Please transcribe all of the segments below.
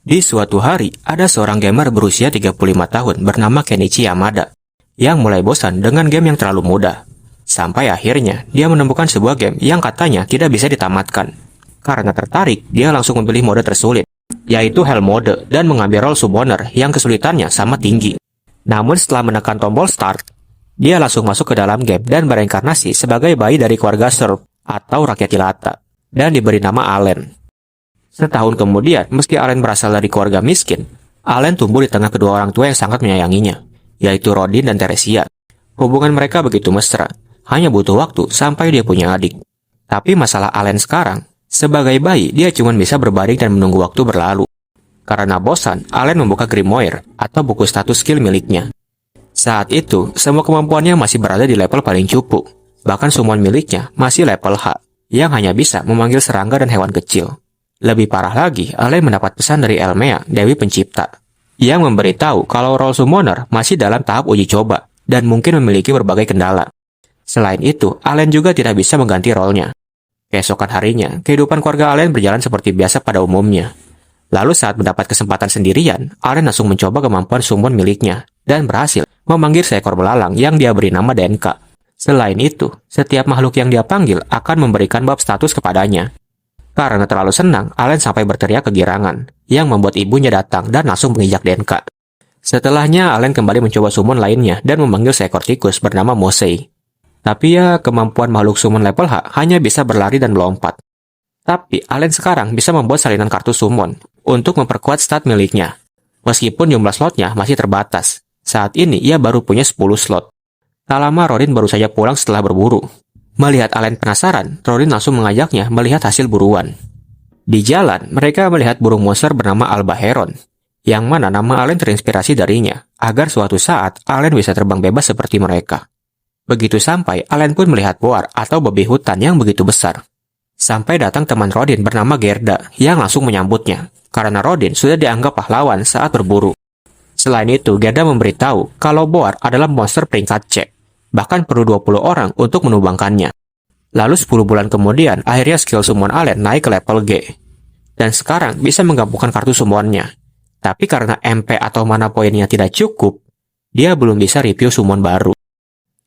Di suatu hari, ada seorang gamer berusia 35 tahun bernama Kenichi Yamada yang mulai bosan dengan game yang terlalu mudah. Sampai akhirnya, dia menemukan sebuah game yang katanya tidak bisa ditamatkan. Karena tertarik, dia langsung memilih mode tersulit, yaitu Hell Mode, dan mengambil role summoner yang kesulitannya sama tinggi. Namun setelah menekan tombol Start, dia langsung masuk ke dalam game dan bereinkarnasi sebagai bayi dari keluarga Serp atau rakyat jelata, dan diberi nama Allen. Setahun kemudian, meski Allen berasal dari keluarga miskin, Allen tumbuh di tengah kedua orang tua yang sangat menyayanginya, yaitu Rodin dan Teresia. Hubungan mereka begitu mesra, hanya butuh waktu sampai dia punya adik. Tapi masalah Allen sekarang, sebagai bayi dia cuma bisa berbaring dan menunggu waktu berlalu. Karena bosan, Allen membuka Grimoire atau buku status skill miliknya. Saat itu, semua kemampuannya masih berada di level paling cupu. Bahkan summon miliknya masih level H, yang hanya bisa memanggil serangga dan hewan kecil. Lebih parah lagi, Allen mendapat pesan dari Elmea, Dewi Pencipta, yang memberitahu kalau role summoner masih dalam tahap uji coba dan mungkin memiliki berbagai kendala. Selain itu, Allen juga tidak bisa mengganti role-nya. Keesokan harinya, kehidupan keluarga Allen berjalan seperti biasa pada umumnya. Lalu saat mendapat kesempatan sendirian, Allen langsung mencoba kemampuan summon miliknya dan berhasil memanggil seekor belalang yang dia beri nama Denka. Selain itu, setiap makhluk yang dia panggil akan memberikan bab status kepadanya. Karena terlalu senang, Allen sampai berteriak kegirangan, yang membuat ibunya datang dan langsung menginjak Denka. Setelahnya, Allen kembali mencoba summon lainnya dan memanggil seekor tikus bernama Mosei. Tapi ya, kemampuan makhluk summon level H hanya bisa berlari dan melompat. Tapi, Allen sekarang bisa membuat salinan kartu summon untuk memperkuat stat miliknya. Meskipun jumlah slotnya masih terbatas, saat ini ia baru punya 10 slot. Tak lama, Rodin baru saja pulang setelah berburu. Melihat Allen penasaran, Rodin langsung mengajaknya melihat hasil buruan. Di jalan, mereka melihat burung monster bernama Albaheron, yang mana nama Allen terinspirasi darinya, agar suatu saat Allen bisa terbang bebas seperti mereka. Begitu sampai, Allen pun melihat boar atau babi hutan yang begitu besar. Sampai datang teman Rodin bernama Gerda, yang langsung menyambutnya, karena Rodin sudah dianggap pahlawan saat berburu. Selain itu, Gerda memberitahu kalau boar adalah monster peringkat C. Bahkan perlu 20 orang untuk menumbangkannya. Lalu 10 bulan kemudian, akhirnya skill summon Allen naik ke level G. Dan sekarang bisa menggabungkan kartu summonnya. Tapi karena MP atau mana poinnya tidak cukup, dia belum bisa review summon baru.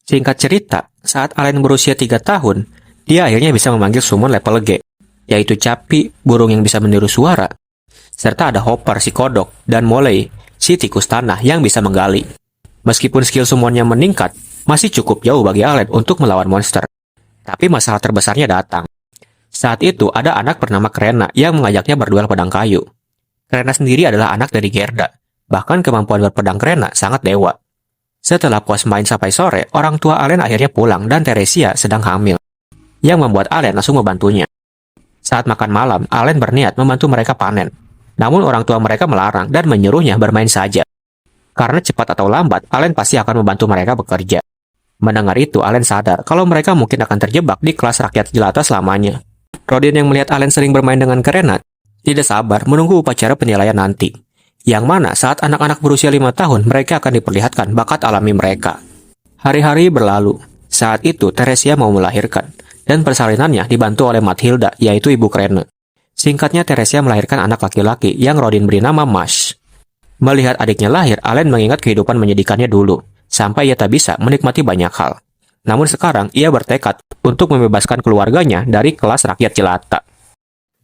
Singkat cerita, saat Allen berusia 3 tahun, dia akhirnya bisa memanggil summon level G, yaitu Capi, burung yang bisa meniru suara, serta ada Hopper si kodok, dan Moley, si tikus tanah yang bisa menggali. Meskipun skill summonnya meningkat, masih cukup jauh bagi Allen untuk melawan monster. Tapi masalah terbesarnya datang. Saat itu ada anak bernama Krena yang mengajaknya berduel pedang kayu. Krena sendiri adalah anak dari Gerda. Bahkan kemampuan berpedang Krena sangat dewa. Setelah puas main sampai sore, orang tua Allen akhirnya pulang dan Teresia sedang hamil, yang membuat Allen langsung membantunya. Saat makan malam, Allen berniat membantu mereka panen. Namun orang tua mereka melarang dan menyuruhnya bermain saja. Karena cepat atau lambat, Allen pasti akan membantu mereka bekerja. Mendengar itu, Allen sadar kalau mereka mungkin akan terjebak di kelas rakyat jelata selamanya. Rodin yang melihat Allen sering bermain dengan Krena tidak sabar menunggu upacara penilaian nanti. Yang mana saat anak-anak berusia 5 tahun, mereka akan diperlihatkan bakat alami mereka. Hari-hari berlalu. Saat itu, Teresia mau melahirkan. Dan persalinannya dibantu oleh Mathilda, yaitu ibu Krena. Singkatnya, Teresia melahirkan anak laki-laki yang Rodin beri nama Mash. Melihat adiknya lahir, Allen mengingat kehidupan menyedihkannya dulu, sampai ia tak bisa menikmati banyak hal. Namun sekarang, ia bertekad untuk membebaskan keluarganya dari kelas rakyat jelata.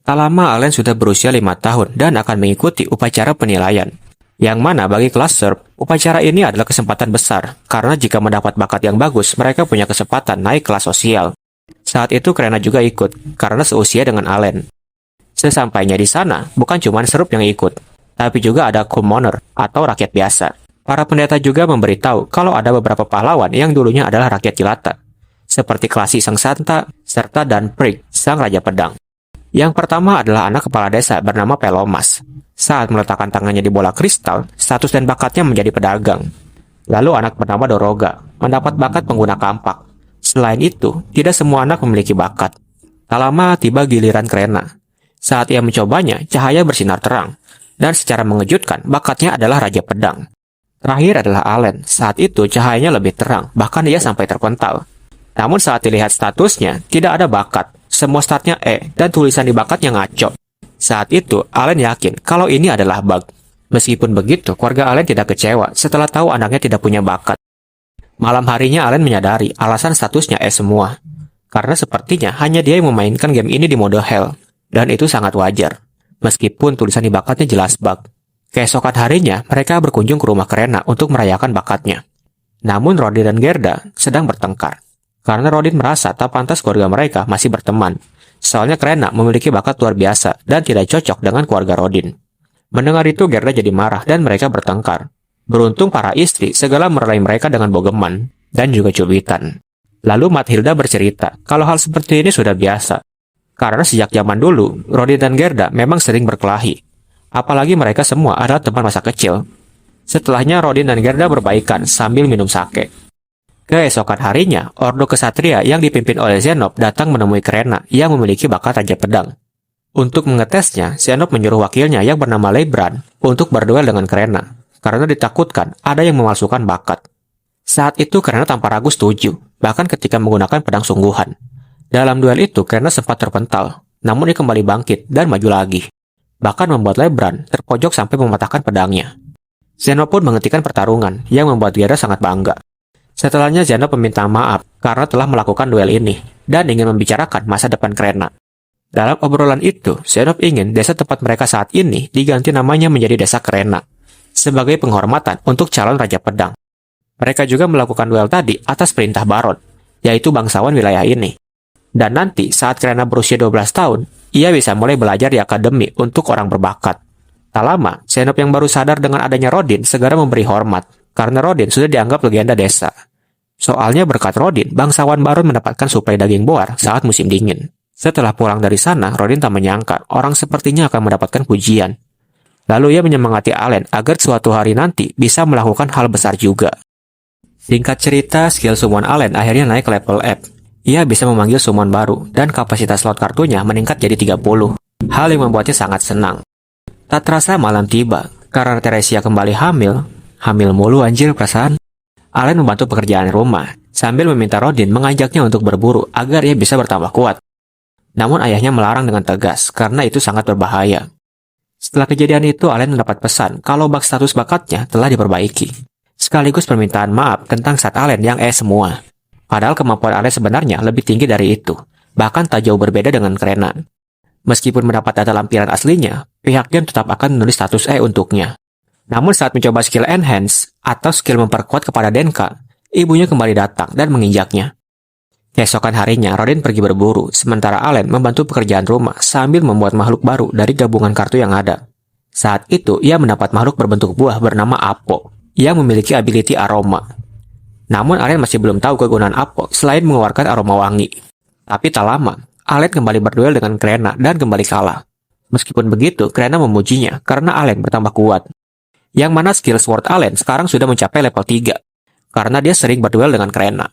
Tak lama, Allen sudah berusia 5 tahun dan akan mengikuti upacara penilaian. Yang mana bagi kelas Serp, upacara ini adalah kesempatan besar, karena jika mendapat bakat yang bagus, mereka punya kesempatan naik kelas sosial. Saat itu Krena juga ikut, karena seusia dengan Allen. Sesampainya di sana, bukan cuma Serp yang ikut, tapi juga ada commoner atau rakyat biasa. Para pendeta juga memberitahu kalau ada beberapa pahlawan yang dulunya adalah rakyat jelata, seperti Klasi sang Santa, serta Dan Prig, sang Raja Pedang. Yang pertama adalah anak kepala desa bernama Pelomas. Saat meletakkan tangannya di bola kristal, status dan bakatnya menjadi pedagang. Lalu anak bernama Doroga, mendapat bakat pengguna kampak. Selain itu, tidak semua anak memiliki bakat. Tak lama tiba giliran Krena. Saat ia mencobanya, cahaya bersinar terang. Dan secara mengejutkan, bakatnya adalah Raja Pedang. Terakhir adalah Allen. Saat itu cahayanya lebih terang, bahkan ia sampai terpental. Namun saat dilihat statusnya, tidak ada bakat. Semua statnya E, dan tulisan di bakatnya ngaco. Saat itu, Allen yakin kalau ini adalah bug. Meskipun begitu, keluarga Allen tidak kecewa setelah tahu anaknya tidak punya bakat. Malam harinya Allen menyadari alasan statusnya S semua. Karena sepertinya hanya dia yang memainkan game ini di mode hell. Dan itu sangat wajar. Meskipun tulisan di bakatnya jelas bug. Keesokan harinya, mereka berkunjung ke rumah Krena untuk merayakan bakatnya. Namun Rodin dan Gerda sedang bertengkar. Karena Rodin merasa tak pantas keluarga mereka masih berteman. Soalnya Krena memiliki bakat luar biasa dan tidak cocok dengan keluarga Rodin. Mendengar itu Gerda jadi marah dan mereka bertengkar. Beruntung para istri segala merelai mereka dengan bogeman dan juga cubitan. Lalu Mathilda bercerita kalau hal seperti ini sudah biasa. Karena sejak zaman dulu, Rodin dan Gerda memang sering berkelahi. Apalagi mereka semua adalah teman masa kecil. Setelahnya Rodin dan Gerda berbaikan sambil minum sake. Keesokan harinya, Ordo Kesatria yang dipimpin oleh Zenop datang menemui Krena yang memiliki bakat Raja Pedang. Untuk mengetesnya, Zenop menyuruh wakilnya yang bernama Leibran untuk berduel dengan Krena, karena ditakutkan ada yang memalsukan bakat. Saat itu Krena tanpa ragu setuju, bahkan ketika menggunakan pedang sungguhan. Dalam duel itu, Krena sempat terpental, namun dia kembali bangkit dan maju lagi. Bahkan membuat Leibran terpojok sampai mematahkan pedangnya. Zenop pun menghentikan pertarungan, yang membuat Gerda sangat bangga. Setelahnya Zenop meminta maaf karena telah melakukan duel ini, dan ingin membicarakan masa depan Krena. Dalam obrolan itu, Zenop ingin desa tempat mereka saat ini diganti namanya menjadi Desa Krena, sebagai penghormatan untuk calon Raja Pedang. Mereka juga melakukan duel tadi atas perintah Baron, yaitu bangsawan wilayah ini. Dan nanti saat Krena berusia 12 tahun, ia bisa mulai belajar di akademi untuk orang berbakat. Tak lama, Zenop yang baru sadar dengan adanya Rodin segera memberi hormat, karena Rodin sudah dianggap legenda desa. Soalnya berkat Rodin, bangsawan Baron mendapatkan suplai daging boar saat musim dingin. Setelah pulang dari sana, Rodin tak menyangka orang sepertinya akan mendapatkan pujian. Lalu ia menyemangati Allen agar suatu hari nanti bisa melakukan hal besar juga. Singkat cerita, skill summon Allen akhirnya naik level up. Ia bisa memanggil summon baru, dan kapasitas slot kartunya meningkat jadi 30. Hal yang membuatnya sangat senang. Tak terasa malam tiba, karena Teresia kembali hamil. Hamil mulu anjir perasaan. Allen membantu pekerjaan rumah, sambil meminta Rodin mengajaknya untuk berburu agar ia bisa bertambah kuat. Namun ayahnya melarang dengan tegas, karena itu sangat berbahaya. Setelah kejadian itu, Allen mendapat pesan kalau bug status bakatnya telah diperbaiki. Sekaligus permintaan maaf tentang saat Allen yang semua. Padahal kemampuan Allen sebenarnya lebih tinggi dari itu, bahkan tak jauh berbeda dengan Krena. Meskipun mendapat data lampiran aslinya, pihak game tetap akan menulis status untuknya. Namun saat mencoba skill enhance atau skill memperkuat kepada Denka, ibunya kembali datang dan menginjaknya. Keesokan harinya, Rodin pergi berburu, sementara Allen membantu pekerjaan rumah sambil membuat makhluk baru dari gabungan kartu yang ada. Saat itu, ia mendapat makhluk berbentuk buah bernama Apo, yang memiliki ability aroma. Namun Allen masih belum tahu kegunaan Apo selain mengeluarkan aroma wangi. Tapi tak lama, Allen kembali berduel dengan Krena dan kembali kalah. Meskipun begitu, Krena memujinya karena Allen bertambah kuat. Yang mana skill Sword Allen sekarang sudah mencapai level 3, karena dia sering berduel dengan Krena.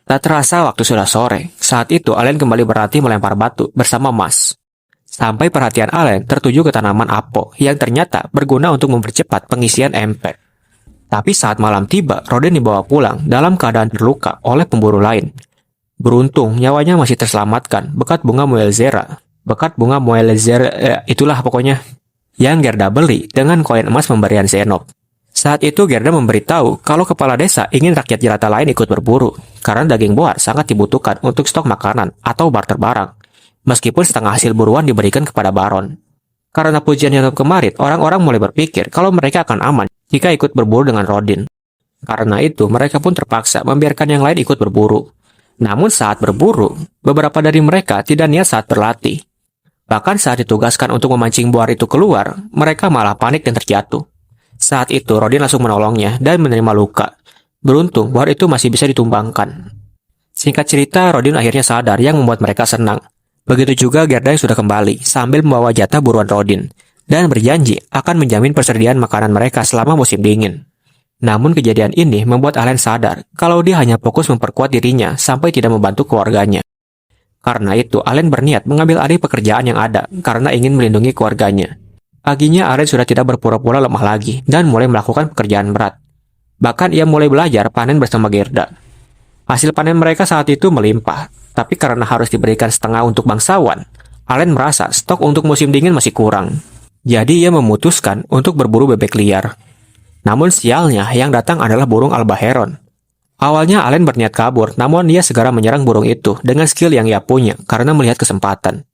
Tak terasa waktu sudah sore, saat itu Allen kembali berlatih melempar batu bersama Mas. Sampai perhatian Allen tertuju ke tanaman Apo yang ternyata berguna untuk mempercepat pengisian MP. Tapi saat malam tiba, Rodin dibawa pulang dalam keadaan terluka oleh pemburu lain. Beruntung nyawanya masih terselamatkan berkat bunga Moelzera. Itulah pokoknya. Yang Gerda beli dengan koin emas pemberian Zenop. Saat itu Gerda memberitahu kalau kepala desa ingin rakyat jelata lain ikut berburu, karena daging boar sangat dibutuhkan untuk stok makanan atau barter barang, meskipun setengah hasil buruan diberikan kepada Baron. Karena pujian yang kemarin, orang-orang mulai berpikir kalau mereka akan aman jika ikut berburu dengan Rodin. Karena itu, mereka pun terpaksa membiarkan yang lain ikut berburu. Namun saat berburu, beberapa dari mereka tidak niat saat berlatih. Bahkan saat ditugaskan untuk memancing boar itu keluar, mereka malah panik dan terjatuh. Saat itu, Rodin langsung menolongnya dan menerima luka. Beruntung, boar itu masih bisa ditumbangkan. Singkat cerita, Rodin akhirnya sadar yang membuat mereka senang. Begitu juga Gerda yang sudah kembali, sambil membawa jatah buruan Rodin, dan berjanji akan menjamin persediaan makanan mereka selama musim dingin. Namun kejadian ini membuat Allen sadar kalau dia hanya fokus memperkuat dirinya sampai tidak membantu keluarganya. Karena itu, Allen berniat mengambil alih pekerjaan yang ada karena ingin melindungi keluarganya. Paginya, Allen sudah tidak berpura-pura lemah lagi dan mulai melakukan pekerjaan berat. Bahkan ia mulai belajar panen bersama Gerda. Hasil panen mereka saat itu melimpah, tapi karena harus diberikan setengah untuk bangsawan, Allen merasa stok untuk musim dingin masih kurang. Jadi ia memutuskan untuk berburu bebek liar. Namun sialnya yang datang adalah burung albaheron. Awalnya Allen berniat kabur, namun ia segera menyerang burung itu dengan skill yang ia punya karena melihat kesempatan.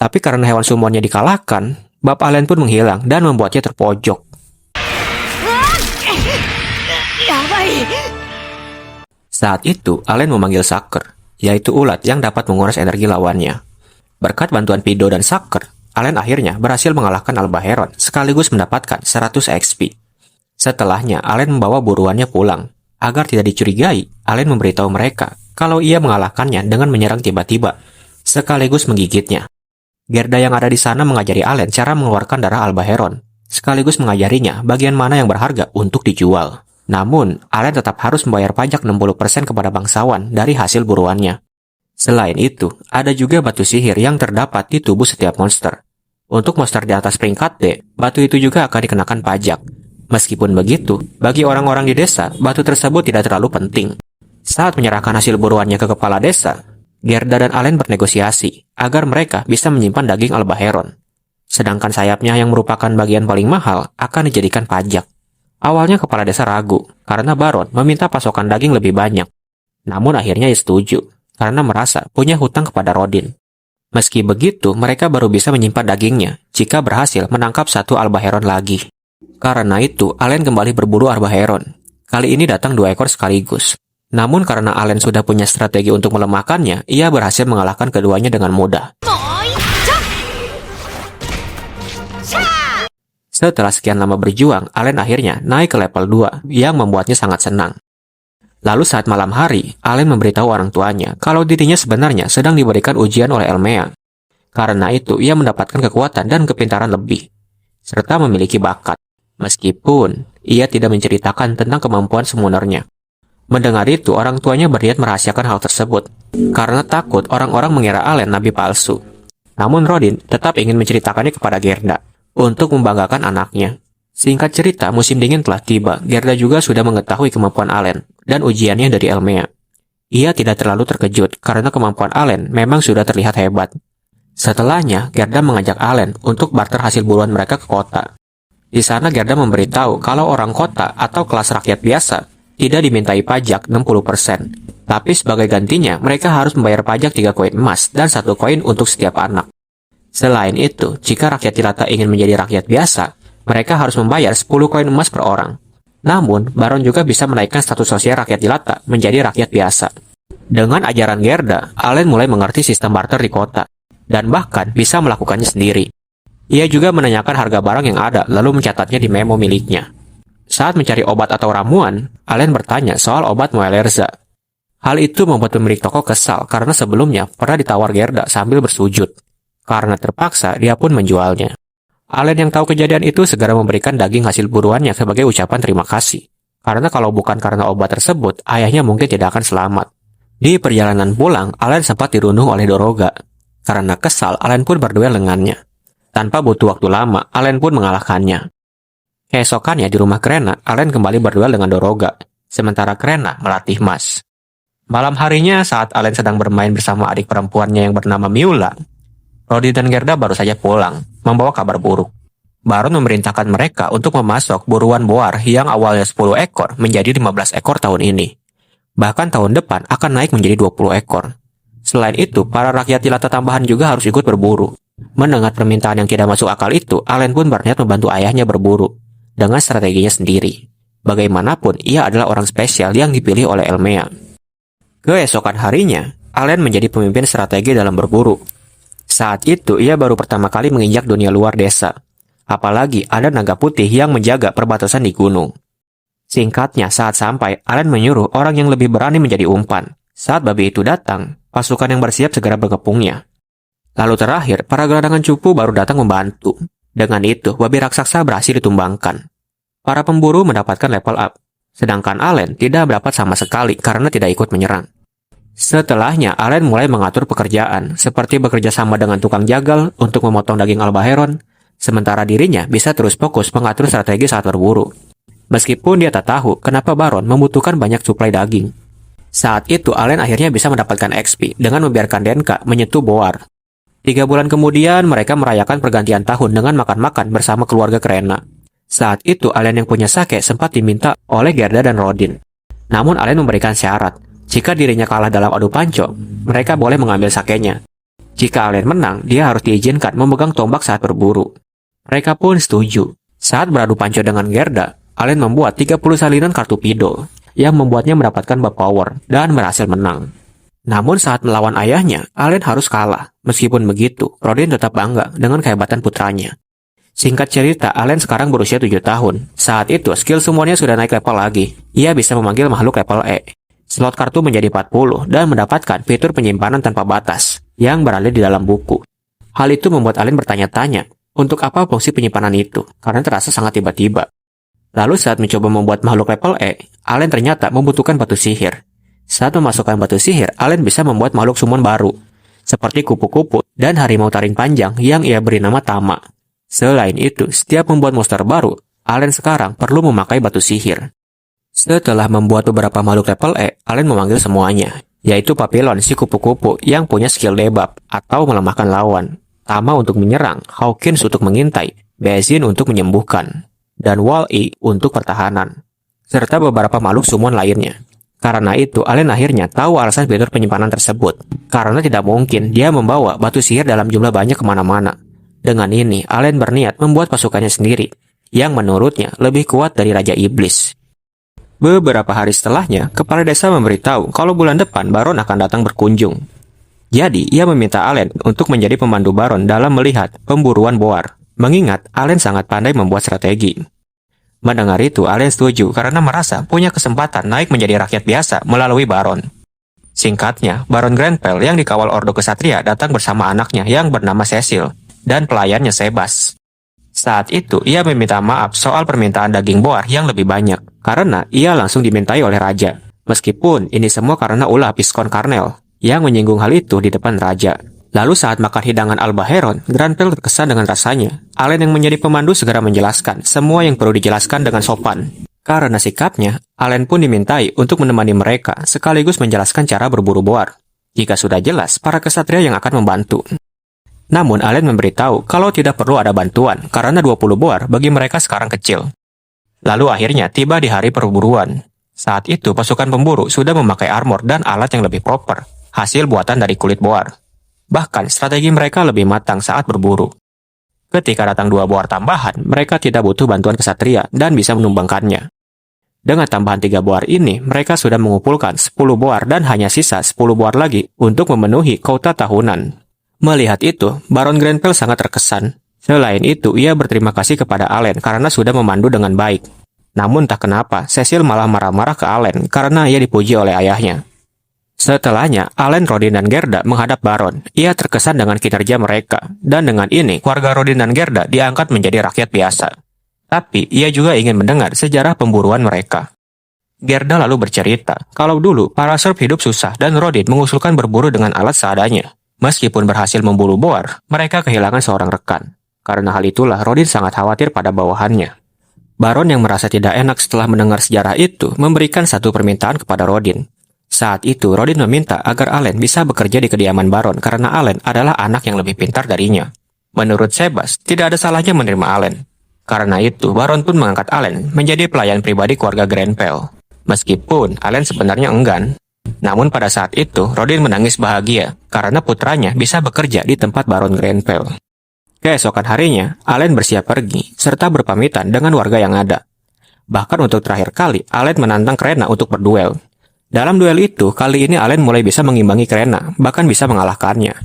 Tapi karena hewan summonnya dikalahkan, bab Allen pun menghilang dan membuatnya terpojok. Saat itu, Allen memanggil Sucker, yaitu ulat yang dapat menguras energi lawannya. Berkat bantuan Pido dan Sucker, Allen akhirnya berhasil mengalahkan albaheron sekaligus mendapatkan 100 XP. Setelahnya, Allen membawa buruannya pulang. Agar tidak dicurigai, Allen memberitahu mereka kalau ia mengalahkannya dengan menyerang tiba-tiba, sekaligus menggigitnya. Gerda yang ada di sana mengajari Allen cara mengeluarkan darah albaheron, sekaligus mengajarinya bagian mana yang berharga untuk dijual. Namun, Allen tetap harus membayar pajak 60% kepada bangsawan dari hasil buruannya. Selain itu, ada juga batu sihir yang terdapat di tubuh setiap monster. Untuk monster di atas peringkat D, batu itu juga akan dikenakan pajak. Meskipun begitu, bagi orang-orang di desa, batu tersebut tidak terlalu penting. Saat menyerahkan hasil buruannya ke kepala desa, Gerda dan Allen bernegosiasi agar mereka bisa menyimpan daging albaheron. Sedangkan sayapnya yang merupakan bagian paling mahal akan dijadikan pajak. Awalnya kepala desa ragu, karena Baron meminta pasokan daging lebih banyak. Namun akhirnya ia setuju, karena merasa punya hutang kepada Rodin. Meski begitu, mereka baru bisa menyimpan dagingnya jika berhasil menangkap satu albaheron lagi. Karena itu, Allen kembali berburu albaheron. Kali ini datang 2 ekor sekaligus. Namun karena Allen sudah punya strategi untuk melemahkannya, ia berhasil mengalahkan keduanya dengan mudah. Setelah sekian lama berjuang, Allen akhirnya naik ke level 2 yang membuatnya sangat senang. Lalu saat malam hari, Allen memberitahu orang tuanya kalau dirinya sebenarnya sedang diberikan ujian oleh Elmea. Karena itu, ia mendapatkan kekuatan dan kepintaran lebih, serta memiliki bakat. Meskipun ia tidak menceritakan tentang kemampuan sebenarnya. Mendengar itu, orang tuanya berniat merahasiakan hal tersebut, karena takut orang-orang mengira Allen nabi palsu. Namun Rodin tetap ingin menceritakannya kepada Gerda, untuk membanggakan anaknya. Singkat cerita, musim dingin telah tiba. Gerda juga sudah mengetahui kemampuan Allen dan ujiannya dari Elmea. Ia tidak terlalu terkejut karena kemampuan Allen memang sudah terlihat hebat. Setelahnya, Gerda mengajak Allen untuk barter hasil buruan mereka ke kota. Di sana Gerda memberitahu kalau orang kota atau kelas rakyat biasa tidak dimintai pajak 60%. Tapi sebagai gantinya, mereka harus membayar pajak 3 koin emas dan 1 koin untuk setiap anak. Selain itu, jika rakyat jelata ingin menjadi rakyat biasa, mereka harus membayar 10 koin emas per orang. Namun, Baron juga bisa menaikkan status sosial rakyat jelata menjadi rakyat biasa. Dengan ajaran Gerda, Allen mulai mengerti sistem barter di kota, dan bahkan bisa melakukannya sendiri. Ia juga menanyakan harga barang yang ada, lalu mencatatnya di memo miliknya. Saat mencari obat atau ramuan, Allen bertanya soal obat Moelerza. Hal itu membuat pemilik toko kesal karena sebelumnya pernah ditawar Gerda sambil bersujud. Karena terpaksa, dia pun menjualnya. Allen yang tahu kejadian itu segera memberikan daging hasil buruannya sebagai ucapan terima kasih. Karena kalau bukan karena obat tersebut, ayahnya mungkin tidak akan selamat. Di perjalanan pulang, Allen sempat dirundung oleh Doroga. Karena kesal, Allen pun berduel dengannya. Tanpa butuh waktu lama, Allen pun mengalahkannya. Keesokannya di rumah Krena, Allen kembali berduel dengan Doroga, sementara Krena melatih Mas. Malam harinya saat Allen sedang bermain bersama adik perempuannya yang bernama Miula, Rodin dan Gerda baru saja pulang, membawa kabar buruk. Baron memerintahkan mereka untuk memasok buruan boar yang awalnya 10 ekor menjadi 15 ekor tahun ini. Bahkan tahun depan akan naik menjadi 20 ekor. Selain itu, para rakyat jelata tambahan juga harus ikut berburu. Mendengar permintaan yang tidak masuk akal itu, Allen pun berniat membantu ayahnya berburu dengan strateginya sendiri. Bagaimanapun, ia adalah orang spesial yang dipilih oleh Elmea. Keesokan harinya, Allen menjadi pemimpin strategi dalam berburu. Saat itu, ia baru pertama kali menginjak dunia luar desa. Apalagi ada naga putih yang menjaga perbatasan di gunung. Singkatnya, saat sampai, Allen menyuruh orang yang lebih berani menjadi umpan. Saat babi itu datang, pasukan yang bersiap segera mengepungnya. Lalu terakhir, para gelandangan cupu baru datang membantu. Dengan itu, babi raksasa berhasil ditumbangkan. Para pemburu mendapatkan level up, sedangkan Allen tidak mendapat sama sekali karena tidak ikut menyerang. Setelahnya, Allen mulai mengatur pekerjaan, seperti bekerja sama dengan tukang jagal untuk memotong daging albaheron, sementara dirinya bisa terus fokus mengatur strategi saat berburu. Meskipun dia tak tahu kenapa Baron membutuhkan banyak suplai daging. Saat itu, Allen akhirnya bisa mendapatkan XP dengan membiarkan Denka menyentuh Boar. 3 bulan kemudian, mereka merayakan pergantian tahun dengan makan-makan bersama keluarga Krena. Saat itu, Allen yang punya sake sempat diminta oleh Gerda dan Rodin. Namun Allen memberikan syarat, jika dirinya kalah dalam adu panco, mereka boleh mengambil sakenya. Jika Allen menang, dia harus diizinkan memegang tombak saat berburu. Mereka pun setuju. Saat beradu panco dengan Gerda, Allen membuat 30 salinan kartu Pido, yang membuatnya mendapatkan buff power dan berhasil menang. Namun saat melawan ayahnya, Allen harus kalah. Meskipun begitu, Rodin tetap bangga dengan kehebatan putranya. Singkat cerita, Allen sekarang berusia 7 tahun. Saat itu, skill semuanya sudah naik level lagi. Ia bisa memanggil makhluk level E. Slot kartu menjadi 40 dan mendapatkan fitur penyimpanan tanpa batas yang berada di dalam buku. Hal itu membuat Allen bertanya-tanya, untuk apa fungsi penyimpanan itu? Karena terasa sangat tiba-tiba. Lalu saat mencoba membuat makhluk level E, Allen ternyata membutuhkan batu sihir. Saat memasukkan batu sihir, Allen bisa membuat makhluk summon baru, seperti kupu-kupu dan harimau taring panjang yang ia beri nama Tama. Selain itu, setiap membuat monster baru, Allen sekarang perlu memakai batu sihir. Setelah membuat beberapa makhluk level E, Allen memanggil semuanya, yaitu Papillon si kupu-kupu yang punya skill debuff atau melemahkan lawan, Tama untuk menyerang, Hawkins untuk mengintai, Bezin untuk menyembuhkan, dan Wall-E untuk pertahanan, serta beberapa makhluk summon lainnya. Karena itu, Allen akhirnya tahu alasan fitur penyimpanan tersebut, karena tidak mungkin dia membawa batu sihir dalam jumlah banyak kemana-mana. Dengan ini, Allen berniat membuat pasukannya sendiri, yang menurutnya lebih kuat dari Raja Iblis. Beberapa hari setelahnya, kepala desa memberitahu kalau bulan depan Baron akan datang berkunjung. Jadi, ia meminta Allen untuk menjadi pemandu Baron dalam melihat pemburuan Boar, mengingat Allen sangat pandai membuat strategi. Mendengar itu, Allen setuju karena merasa punya kesempatan naik menjadi rakyat biasa melalui Baron. Singkatnya, Baron Grenfell yang dikawal Ordo Kesatria datang bersama anaknya yang bernama Cecil dan pelayannya Sebas. Saat itu, ia meminta maaf soal permintaan daging Boar yang lebih banyak, karena ia langsung dimintai oleh Raja. Meskipun ini semua karena ulah Viscount Carnel yang menyinggung hal itu di depan Raja. Lalu saat makan hidangan Albaheron, Grenfell terkesan dengan rasanya. Allen yang menjadi pemandu segera menjelaskan semua yang perlu dijelaskan dengan sopan. Karena sikapnya, Allen pun dimintai untuk menemani mereka sekaligus menjelaskan cara berburu Boar. Jika sudah jelas, para kesatria yang akan membantu. Namun Allen memberitahu kalau tidak perlu ada bantuan karena 20 Boar bagi mereka sekarang kecil. Lalu akhirnya tiba di hari perburuan. Saat itu pasukan pemburu sudah memakai armor dan alat yang lebih proper, hasil buatan dari kulit Boar. Bahkan strategi mereka lebih matang saat berburu. Ketika datang 2 Boar tambahan, mereka tidak butuh bantuan kesatria dan bisa menumbangkannya. Dengan tambahan 3 Boar ini, mereka sudah mengumpulkan 10 Boar dan hanya sisa 10 Boar lagi untuk memenuhi quota tahunan. Melihat itu, Baron Grenfell sangat terkesan. Selain itu, ia berterima kasih kepada Allen karena sudah memandu dengan baik. Namun tak kenapa, Cecil malah marah-marah ke Allen karena ia dipuji oleh ayahnya. Setelahnya, Allen, Rodin, dan Gerda menghadap Baron. Ia terkesan dengan kinerja mereka, dan dengan ini, keluarga Rodin dan Gerda diangkat menjadi rakyat biasa. Tapi, ia juga ingin mendengar sejarah pemburuan mereka. Gerda lalu bercerita, kalau dulu, para serf hidup susah dan Rodin mengusulkan berburu dengan alat seadanya. Meskipun berhasil memburu Boar, mereka kehilangan seorang rekan. Karena hal itulah, Rodin sangat khawatir pada bawahannya. Baron yang merasa tidak enak setelah mendengar sejarah itu, memberikan satu permintaan kepada Rodin. Saat itu, Rodin meminta agar Allen bisa bekerja di kediaman Baron karena Allen adalah anak yang lebih pintar darinya. Menurut Sebas, tidak ada salahnya menerima Allen. Karena itu, Baron pun mengangkat Allen menjadi pelayan pribadi keluarga Grenfell. Meskipun Allen sebenarnya enggan. Namun pada saat itu, Rodin menangis bahagia karena putranya bisa bekerja di tempat Baron Grenfell. Keesokan harinya, Allen bersiap pergi, serta berpamitan dengan warga yang ada. Bahkan untuk terakhir kali, Allen menantang Krena untuk berduel. Dalam duel itu, kali ini Allen mulai bisa mengimbangi Krena, bahkan bisa mengalahkannya.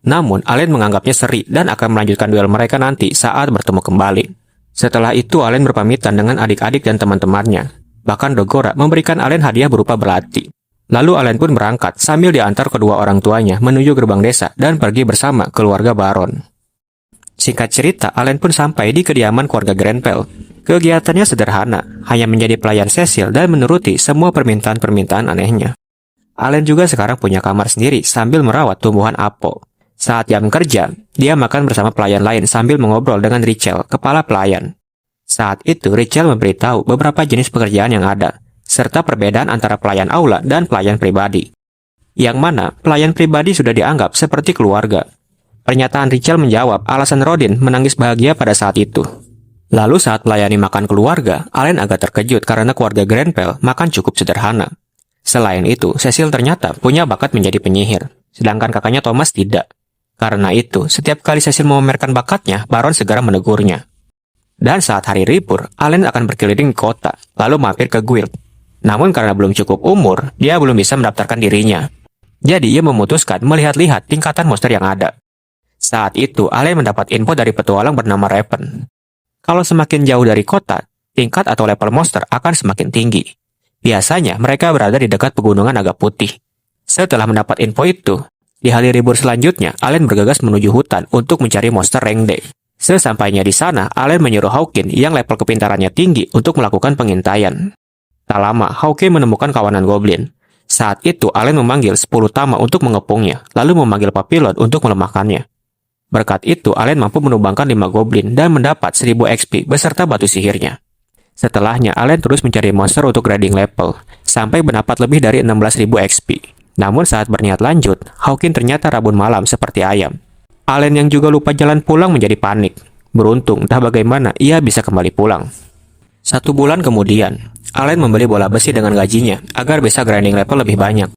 Namun, Allen menganggapnya seri dan akan melanjutkan duel mereka nanti saat bertemu kembali. Setelah itu, Allen berpamitan dengan adik-adik dan teman-temannya. Bahkan Dogora memberikan Allen hadiah berupa belati. Lalu Allen pun berangkat sambil diantar kedua orang tuanya menuju gerbang desa dan pergi bersama keluarga Baron. Singkat cerita, Allen pun sampai di kediaman keluarga Grenfell. Kegiatannya sederhana, hanya menjadi pelayan Cecil dan menuruti semua permintaan-permintaan anehnya. Allen juga sekarang punya kamar sendiri sambil merawat tumbuhan apel. Saat jam kerja, dia makan bersama pelayan lain sambil mengobrol dengan Richel, kepala pelayan. Saat itu, Richel memberitahu beberapa jenis pekerjaan yang ada, serta perbedaan antara pelayan aula dan pelayan pribadi. Yang mana pelayan pribadi sudah dianggap seperti keluarga. Pernyataan Richelle menjawab alasan Rodin menangis bahagia pada saat itu. Lalu saat melayani makan keluarga, Allen agak terkejut karena keluarga Grenfell makan cukup sederhana. Selain itu, Cecil ternyata punya bakat menjadi penyihir, sedangkan kakaknya Thomas tidak. Karena itu, setiap kali Cecil memamerkan bakatnya, Baron segera menegurnya. Dan saat hari libur, Allen akan berkeliling di kota, lalu mampir ke guild. Namun karena belum cukup umur, dia belum bisa mendaftarkan dirinya. Jadi ia memutuskan melihat-lihat tingkatan monster yang ada. Saat itu, Allen mendapat info dari petualang bernama Raven. Kalau semakin jauh dari kota, tingkat atau level monster akan semakin tinggi. Biasanya mereka berada di dekat pegunungan Naga Putih. Setelah mendapat info itu, di hari libur selanjutnya, Allen bergegas menuju hutan untuk mencari monster rank D. Sesampainya di sana, Allen menyuruh Hawkins yang level kepintarannya tinggi untuk melakukan pengintaian. Tak lama, Hawkins menemukan kawanan goblin. Saat itu, Allen memanggil 10 tama untuk mengepungnya, lalu memanggil Papillon untuk melemahkannya. Berkat itu, Allen mampu menumbangkan 5 goblin dan mendapat 1000 XP beserta batu sihirnya. Setelahnya, Allen terus mencari monster untuk grading level, sampai mendapat lebih dari 16.000 XP. Namun saat berniat lanjut, Hawkins ternyata rabun malam seperti ayam. Allen yang juga lupa jalan pulang menjadi panik. Beruntung, entah bagaimana ia bisa kembali pulang. 1 bulan kemudian, Allen membeli bola besi dengan gajinya agar bisa grinding level lebih banyak.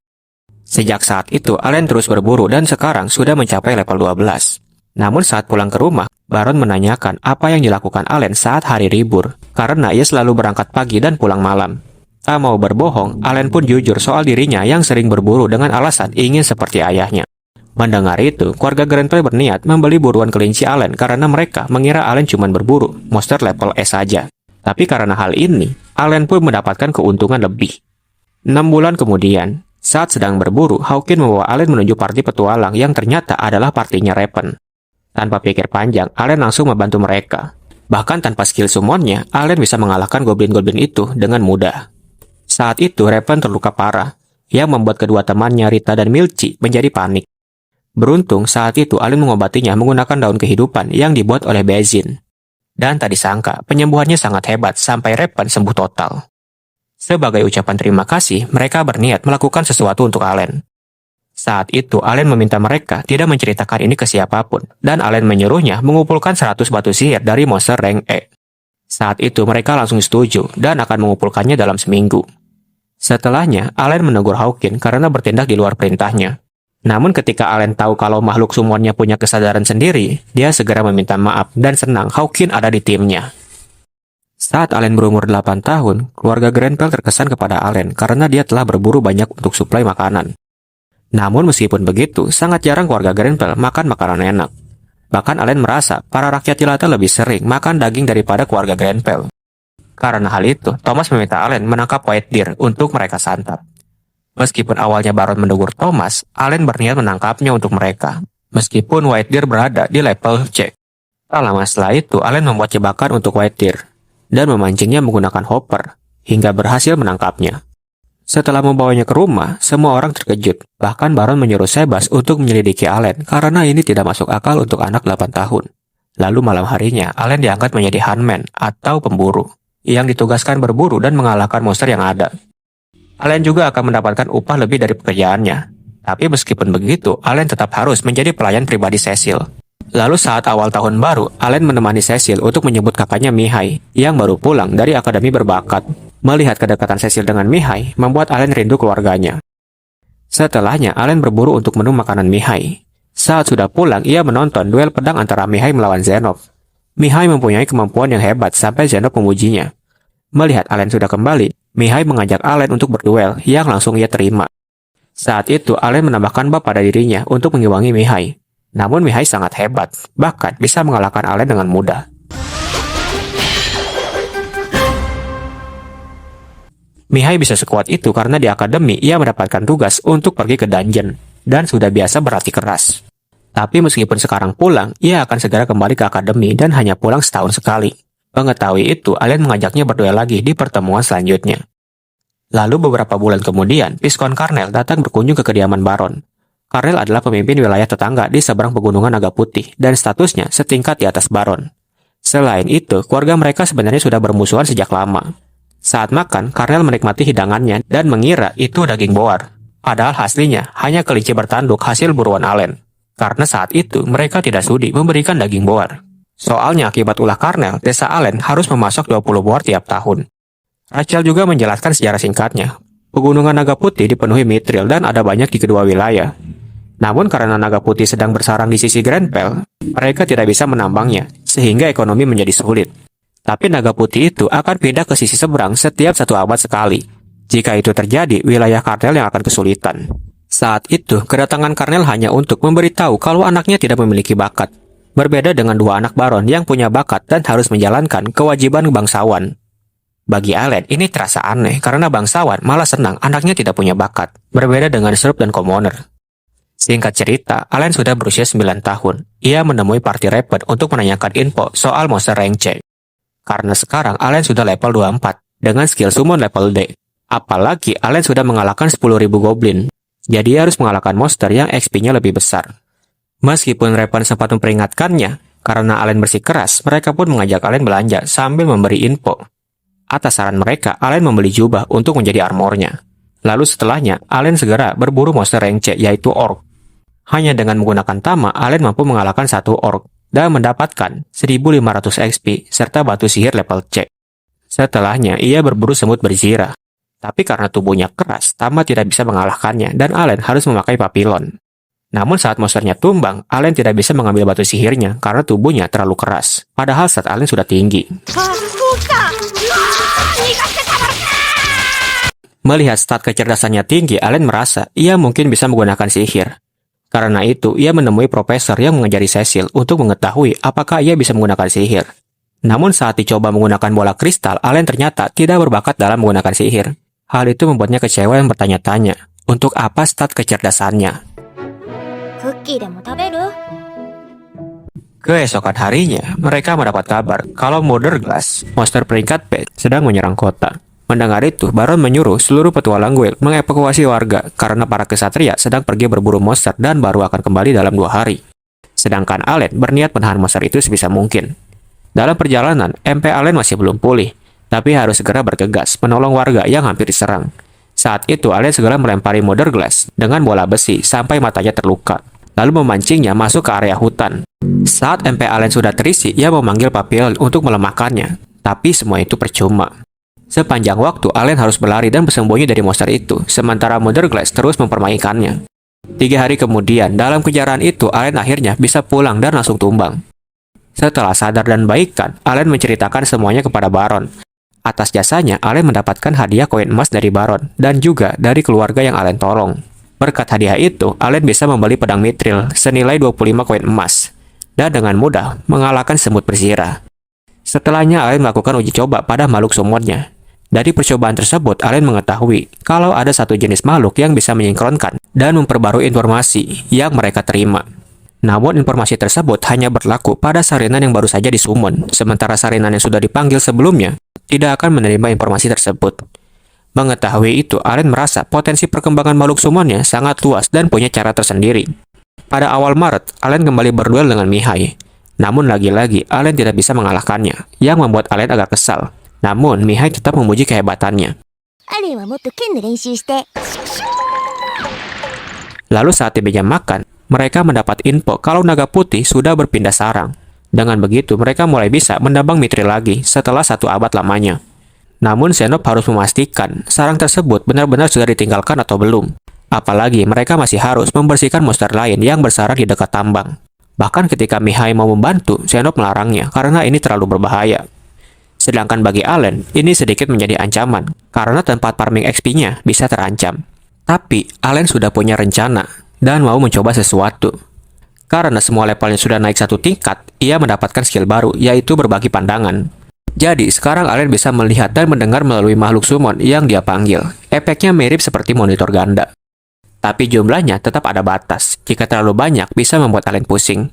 Sejak saat itu, Allen terus berburu dan sekarang sudah mencapai level 12. Namun saat pulang ke rumah, Baron menanyakan apa yang dilakukan Allen saat hari libur, karena ia selalu berangkat pagi dan pulang malam. Tak mau berbohong, Allen pun jujur soal dirinya yang sering berburu dengan alasan ingin seperti ayahnya. Mendengar itu, keluarga Grenfell berniat membeli buruan kelinci Allen karena mereka mengira Allen cuma berburu monster level S saja. Tapi karena hal ini, Allen pun mendapatkan keuntungan lebih. 6 bulan kemudian, saat sedang berburu, Hawkins membawa Allen menuju party petualang yang ternyata adalah partinya Raven. Tanpa pikir panjang, Allen langsung membantu mereka. Bahkan tanpa skill summonnya, Allen bisa mengalahkan goblin-goblin itu dengan mudah. Saat itu, Raven terluka parah, yang membuat kedua temannya Rita dan Milchi menjadi panik. Beruntung, saat itu Allen mengobatinya menggunakan daun kehidupan yang dibuat oleh Bazin. Dan tak disangka, penyembuhannya sangat hebat sampai Raven sembuh total. Sebagai ucapan terima kasih, mereka berniat melakukan sesuatu untuk Allen. Saat itu, Allen meminta mereka tidak menceritakan ini ke siapapun, dan Allen menyuruhnya mengumpulkan 100 batu sihir dari monster rank E. Saat itu, mereka langsung setuju dan akan mengumpulkannya dalam seminggu. Setelahnya, Allen menegur Hawkins karena bertindak di luar perintahnya. Namun ketika Allen tahu kalau makhluk summonnya punya kesadaran sendiri, dia segera meminta maaf dan senang Hawkins ada di timnya. Saat Allen berumur 8 tahun, keluarga Grenfell terkesan kepada Allen karena dia telah berburu banyak untuk suplai makanan. Namun meskipun begitu, sangat jarang keluarga Grenfell makan makanan enak. Bahkan Allen merasa para rakyat jelata lebih sering makan daging daripada keluarga Grenfell. Karena hal itu, Thomas meminta Allen menangkap White Deer untuk mereka santap. Meskipun awalnya Baron menegur Thomas, Allen berniat menangkapnya untuk mereka. Meskipun White Deer berada di level C. Tak lama setelah itu, Allen membuat jebakan untuk White Deer dan memancingnya menggunakan hopper hingga berhasil menangkapnya. Setelah membawanya ke rumah, semua orang terkejut. Bahkan Baron menyuruh Sebas untuk menyelidiki Allen karena ini tidak masuk akal untuk anak 8 tahun. Lalu malam harinya, Allen diangkat menjadi huntman atau pemburu yang ditugaskan berburu dan mengalahkan monster yang ada. Allen juga akan mendapatkan upah lebih dari pekerjaannya. Tapi meskipun begitu, Allen tetap harus menjadi pelayan pribadi Cecil. Lalu saat awal tahun baru, Allen menemani Cecil untuk menyebut kakaknya Mihai yang baru pulang dari akademi berbakat. Melihat kedekatan Cecil dengan Mihai, membuat Allen rindu keluarganya. Setelahnya, Allen berburu untuk menu makanan Mihai. Saat sudah pulang, ia menonton duel pedang antara Mihai melawan Zenov. Mihai mempunyai kemampuan yang hebat sampai Zenov memujinya. Melihat Allen sudah kembali, Mihai mengajak Allen untuk berduel yang langsung ia terima. Saat itu, Allen menambahkan bab pada dirinya untuk mengimbangi Mihai. Namun Mihai sangat hebat, bahkan bisa mengalahkan Allen dengan mudah. Mihai bisa sekuat itu karena di akademi ia mendapatkan tugas untuk pergi ke dungeon dan sudah biasa berlatih keras. Tapi meskipun sekarang pulang, ia akan segera kembali ke akademi dan hanya pulang setahun sekali. Mengetahui itu, Allen mengajaknya berduel lagi di pertemuan selanjutnya. Lalu beberapa bulan kemudian, Viscount Carnell datang berkunjung ke kediaman Baron. Carnell adalah pemimpin wilayah tetangga di seberang pegunungan Naga Putih dan statusnya setingkat di atas Baron. Selain itu, keluarga mereka sebenarnya sudah bermusuhan sejak lama. Saat makan, Karnel menikmati hidangannya dan mengira itu daging boar. Padahal aslinya hanya kelinci bertanduk hasil buruan Allen. Karena saat itu mereka tidak sudi memberikan daging boar. Soalnya akibat ulah Karnel, desa Allen harus memasok 20 boar tiap tahun. Rachel juga menjelaskan sejarah singkatnya. Pegunungan Naga Putih dipenuhi mithril dan ada banyak di kedua wilayah. Namun karena Naga Putih sedang bersarang di sisi Grand Pel, mereka tidak bisa menambangnya, sehingga ekonomi menjadi sulit. Tapi Naga Putih itu akan pindah ke sisi seberang setiap 1 abad sekali. Jika itu terjadi, wilayah Karnel yang akan kesulitan. Saat itu, kedatangan Karnel hanya untuk memberitahu kalau anaknya tidak memiliki bakat. Berbeda dengan 2 anak baron yang punya bakat dan harus menjalankan kewajiban bangsawan. Bagi Allen, ini terasa aneh karena bangsawan malah senang anaknya tidak punya bakat. Berbeda dengan Shrub dan Commoner. Singkat cerita, Allen sudah berusia 9 tahun. Ia menemui Party Raven untuk menanyakan info soal monster rank C. Karena sekarang Allen sudah level 24 dengan skill summon level D. Apalagi Allen sudah mengalahkan 10.000 goblin. Jadi harus mengalahkan monster yang XP-nya lebih besar. Meskipun Raven sempat memperingatkannya, karena Allen bersikeras, mereka pun mengajak Allen belanja sambil memberi info. Atas saran mereka, Allen membeli jubah untuk menjadi armornya. Lalu setelahnya, Allen segera berburu monster rank C, yaitu orc. Hanya dengan menggunakan Tama, Allen mampu mengalahkan 1 orc dan mendapatkan 1.500 XP serta batu sihir level C. Setelahnya, ia berburu semut berzirah. Tapi karena tubuhnya keras, Tama tidak bisa mengalahkannya dan Allen harus memakai papilon. Namun saat monsternya tumbang, Allen tidak bisa mengambil batu sihirnya karena tubuhnya terlalu keras. Padahal stat Allen sudah tinggi. Melihat stat kecerdasannya tinggi, Allen merasa ia mungkin bisa menggunakan sihir. Karena itu, ia menemui profesor yang mengajari Cecil untuk mengetahui apakah ia bisa menggunakan sihir. Namun saat dicoba menggunakan bola kristal, Allen ternyata tidak berbakat dalam menggunakan sihir. Hal itu membuatnya kecewa dan bertanya-tanya, untuk apa stat kecerdasannya? Keesokan harinya, mereka mendapat kabar kalau Mother Glass, monster peringkat B, sedang menyerang kota. Mendengar itu, Baron menyuruh seluruh petualang guild mengevakuasi warga karena para kesatria sedang pergi berburu monster dan baru akan kembali dalam 2 hari. Sedangkan Allen berniat menahan monster itu sebisa mungkin. Dalam perjalanan, MP Allen masih belum pulih, tapi harus segera bergegas menolong warga yang hampir diserang. Saat itu, Allen segera melempari Mother Glass dengan bola besi sampai matanya terluka, lalu memancingnya masuk ke area hutan. Saat MP Allen sudah terisi, ia memanggil Papillon untuk melemahkannya, tapi semua itu percuma. Sepanjang waktu, Allen harus berlari dan bersembunyi dari monster itu, sementara Mother Glass terus mempermainkannya. 3 hari kemudian, dalam kejaran itu, Allen akhirnya bisa pulang dan langsung tumbang. Setelah sadar dan baikan, Allen menceritakan semuanya kepada Baron. Atas jasanya, Allen mendapatkan hadiah koin emas dari Baron dan juga dari keluarga yang Allen tolong. Berkat hadiah itu, Allen bisa membeli pedang mithril senilai 25 koin emas dan dengan mudah mengalahkan semut berzirah. Setelahnya, Allen melakukan uji coba pada makhluk summonnya. Dari percobaan tersebut, Allen mengetahui kalau ada satu jenis makhluk yang bisa menyinkronkan dan memperbarui informasi yang mereka terima. Namun informasi tersebut hanya berlaku pada sarinan yang baru saja disummon, sementara sarinan yang sudah dipanggil sebelumnya tidak akan menerima informasi tersebut. Mengetahui itu, Allen merasa potensi perkembangan makhluk summonnya sangat luas dan punya cara tersendiri. Pada awal Maret, Allen kembali berduel dengan Mihai. Namun lagi-lagi, Allen tidak bisa mengalahkannya, yang membuat Allen agak kesal. Namun, Mihai tetap memuji kehebatannya. Lalu saat di meja makan, mereka mendapat info kalau Naga Putih sudah berpindah sarang. Dengan begitu, mereka mulai bisa mendambang mithril lagi setelah 1 abad lamanya. Namun, Zenop harus memastikan sarang tersebut benar-benar sudah ditinggalkan atau belum. Apalagi mereka masih harus membersihkan monster lain yang bersarang di dekat tambang. Bahkan ketika Mihai mau membantu, Zenop melarangnya karena ini terlalu berbahaya. Sedangkan bagi Allen, ini sedikit menjadi ancaman, karena tempat farming XP-nya bisa terancam. Tapi, Allen sudah punya rencana, dan mau mencoba sesuatu. Karena semua levelnya sudah naik 1 tingkat, ia mendapatkan skill baru, yaitu berbagi pandangan. Jadi, sekarang Allen bisa melihat dan mendengar melalui makhluk summon yang dia panggil. Efeknya mirip seperti monitor ganda. Tapi jumlahnya tetap ada batas. Jika terlalu banyak, bisa membuat Allen pusing.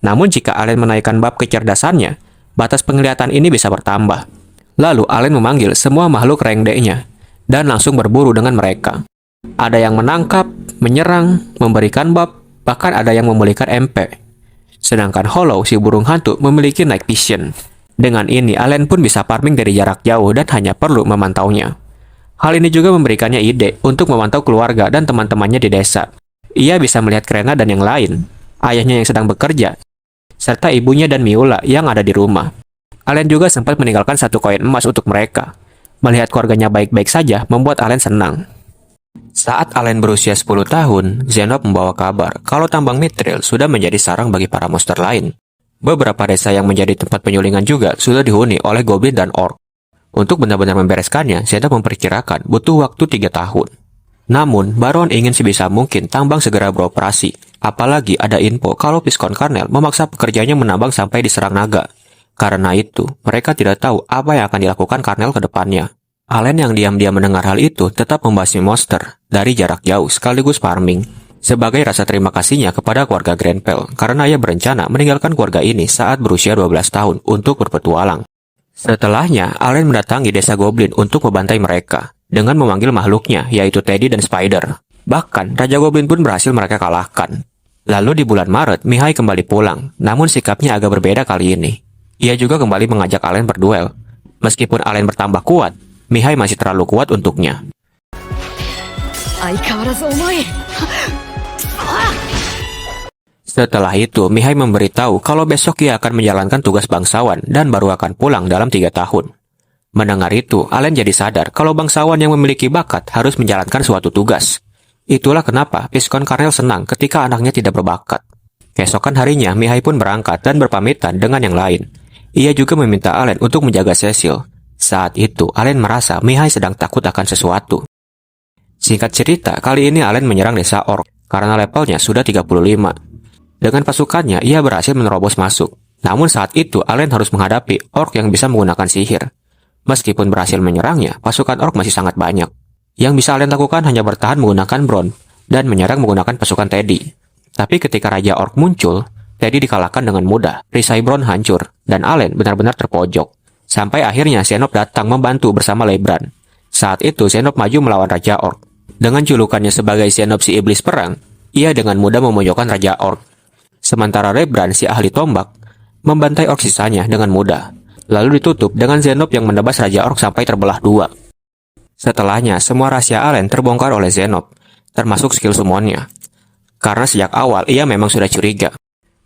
Namun jika Allen menaikkan bab kecerdasannya, batas penglihatan ini bisa bertambah. Lalu Allen memanggil semua makhluk rank D-nya dan langsung berburu dengan mereka. Ada yang menangkap, menyerang, memberikan bab, bahkan ada yang memulihkan MP. Sedangkan Hollow, si burung hantu, memiliki night vision. Dengan ini, Allen pun bisa farming dari jarak jauh dan hanya perlu memantaunya. Hal ini juga memberikannya ide untuk memantau keluarga dan teman-temannya di desa. Ia bisa melihat Krena dan yang lain, ayahnya yang sedang bekerja, serta ibunya dan Miula yang ada di rumah. Allen juga sempat meninggalkan 1 koin emas untuk mereka. Melihat keluarganya baik-baik saja membuat Allen senang. Saat Allen berusia 10 tahun, Zenop membawa kabar kalau tambang Mithril sudah menjadi sarang bagi para monster lain. Beberapa desa yang menjadi tempat penyulingan juga sudah dihuni oleh goblin dan orc. Untuk benar-benar membereskannya, Zenop memperkirakan butuh waktu 3 tahun. Namun, Baron ingin sebisa mungkin tambang segera beroperasi. Apalagi ada info kalau Piskon Karnel memaksa pekerjanya menambang sampai diserang naga. Karena itu, mereka tidak tahu apa yang akan dilakukan Karnel ke depannya. Allen yang diam-diam mendengar hal itu tetap membasmi monster dari jarak jauh sekaligus farming. Sebagai rasa terima kasihnya kepada keluarga Grenfell karena ia berencana meninggalkan keluarga ini saat berusia 12 tahun untuk berpetualang. Setelahnya, Allen mendatangi desa Goblin untuk membantai mereka dengan memanggil makhluknya yaitu Teddy dan Spider. Bahkan, Raja Goblin pun berhasil mereka kalahkan. Lalu di bulan Maret, Mihai kembali pulang, namun sikapnya agak berbeda kali ini. Ia juga kembali mengajak Allen berduel. Meskipun Allen bertambah kuat, Mihai masih terlalu kuat untuknya. Setelah itu, Mihai memberitahu kalau besok ia akan menjalankan tugas bangsawan dan baru akan pulang dalam 3 tahun. Mendengar itu, Allen jadi sadar kalau bangsawan yang memiliki bakat harus menjalankan suatu tugas. Itulah kenapa Piskon Karnel senang ketika anaknya tidak berbakat. Keesokan harinya, Mihai pun berangkat dan berpamitan dengan yang lain. Ia juga meminta Allen untuk menjaga Cecil. Saat itu, Allen merasa Mihai sedang takut akan sesuatu. Singkat cerita, kali ini Allen menyerang desa orc karena levelnya sudah 35. Dengan pasukannya, ia berhasil menerobos masuk. Namun saat itu, Allen harus menghadapi orc yang bisa menggunakan sihir. Meskipun berhasil menyerangnya, pasukan orc masih sangat banyak. Yang bisa Allen lakukan hanya bertahan menggunakan Bron dan menyerang menggunakan pasukan Teddy. Tapi ketika Raja Orc muncul, Teddy dikalahkan dengan mudah, perisai Bron hancur, dan Allen benar-benar terpojok. Sampai akhirnya Zenop datang membantu bersama Leibran. Saat itu Zenop maju melawan Raja Orc. Dengan julukannya sebagai Zenop si Iblis Perang, ia dengan mudah memojokkan Raja Orc. Sementara Leibran si ahli tombak, membantai orc sisanya dengan mudah. Lalu ditutup dengan Zenop yang menebas Raja Orc sampai terbelah 2. Setelahnya, semua rahasia Allen terbongkar oleh Zenop, termasuk skill summonnya. Karena sejak awal ia memang sudah curiga.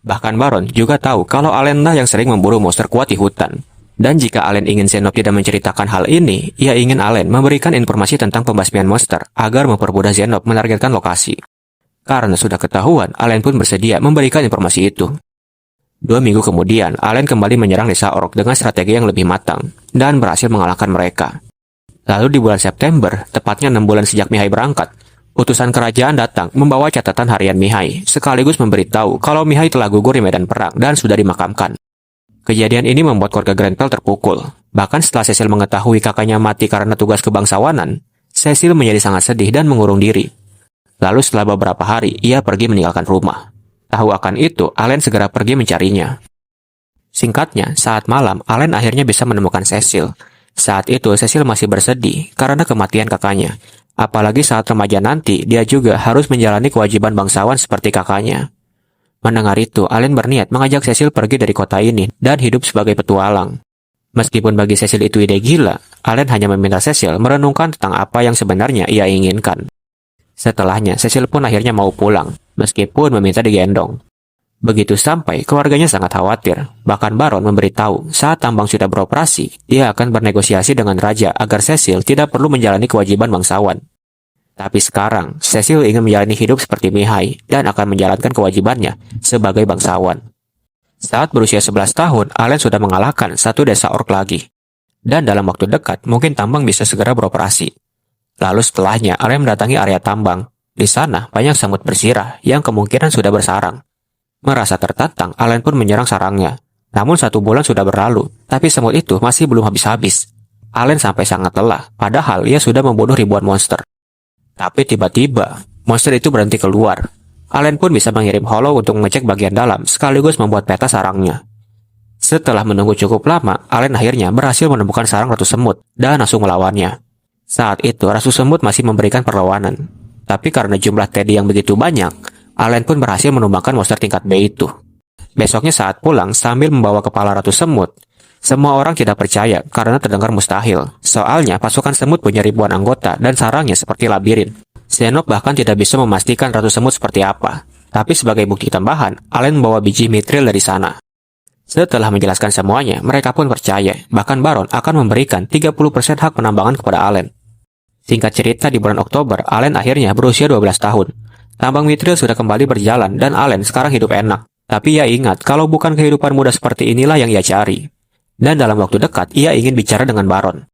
Bahkan Baron juga tahu kalau Allen lah yang sering memburu monster kuat di hutan. Dan jika Allen ingin Zenop tidak menceritakan hal ini, ia ingin Allen memberikan informasi tentang pembasmian monster agar mempermudah Zenop menargetkan lokasi. Karena sudah ketahuan, Allen pun bersedia memberikan informasi itu. 2 minggu kemudian, Allen kembali menyerang desa orc dengan strategi yang lebih matang, dan berhasil mengalahkan mereka. Lalu di bulan September, tepatnya 6 bulan sejak Mihai berangkat, utusan kerajaan datang membawa catatan harian Mihai, sekaligus memberitahu kalau Mihai telah gugur di medan perang dan sudah dimakamkan. Kejadian ini membuat keluarga Grenfell terpukul. Bahkan setelah Cecil mengetahui kakaknya mati karena tugas kebangsawanan, Cecil menjadi sangat sedih dan mengurung diri. Lalu setelah beberapa hari, ia pergi meninggalkan rumah. Tahu akan itu, Allen segera pergi mencarinya. Singkatnya, saat malam, Allen akhirnya bisa menemukan Cecil. Saat itu, Cecil masih bersedih karena kematian kakaknya. Apalagi saat remaja nanti, dia juga harus menjalani kewajiban bangsawan seperti kakaknya. Mendengar itu, Allen berniat mengajak Cecil pergi dari kota ini dan hidup sebagai petualang. Meskipun bagi Cecil itu ide gila, Allen hanya meminta Cecil merenungkan tentang apa yang sebenarnya ia inginkan. Setelahnya, Cecil pun akhirnya mau pulang, meskipun meminta digendong. Begitu sampai, keluarganya sangat khawatir. Bahkan Baron memberitahu saat tambang sudah beroperasi, dia akan bernegosiasi dengan raja agar Cecil tidak perlu menjalani kewajiban bangsawan. Tapi sekarang, Cecil ingin menjalani hidup seperti Mihai dan akan menjalankan kewajibannya sebagai bangsawan. Saat berusia 11 tahun, Allen sudah mengalahkan 1 desa orc lagi. Dan dalam waktu dekat, mungkin tambang bisa segera beroperasi. Lalu setelahnya, Allen mendatangi area tambang. Di sana, banyak semut bersirah yang kemungkinan sudah bersarang. Merasa tertantang, Allen pun menyerang sarangnya. Namun 1 bulan sudah berlalu, tapi semut itu masih belum habis-habis. Allen sampai sangat lelah, padahal ia sudah membunuh ribuan monster. Tapi tiba-tiba, monster itu berhenti keluar. Allen pun bisa mengirim Hollow untuk mengecek bagian dalam, sekaligus membuat peta sarangnya. Setelah menunggu cukup lama, Allen akhirnya berhasil menemukan sarang ratu semut dan langsung melawannya. Saat itu, ratu semut masih memberikan perlawanan. Tapi karena jumlah Teddy yang begitu banyak, Allen pun berhasil menumbangkan monster tingkat B itu. Besoknya saat pulang, sambil membawa kepala ratu semut, Semua orang tidak percaya karena terdengar mustahil. Soalnya pasukan semut punya ribuan anggota dan sarangnya seperti labirin. Zenop bahkan tidak bisa memastikan ratu semut seperti apa. Tapi sebagai bukti tambahan, Allen membawa biji mithril dari sana. Setelah menjelaskan semuanya, mereka pun percaya. Bahkan Baron akan memberikan 30% hak penambangan kepada Allen. Singkat cerita, di bulan Oktober, Allen akhirnya berusia 12 tahun. Tambang mithril sudah kembali berjalan dan Allen sekarang hidup enak. Tapi ia ingat kalau bukan kehidupan muda seperti inilah yang ia cari. Dan dalam waktu dekat, ia ingin bicara dengan Baron.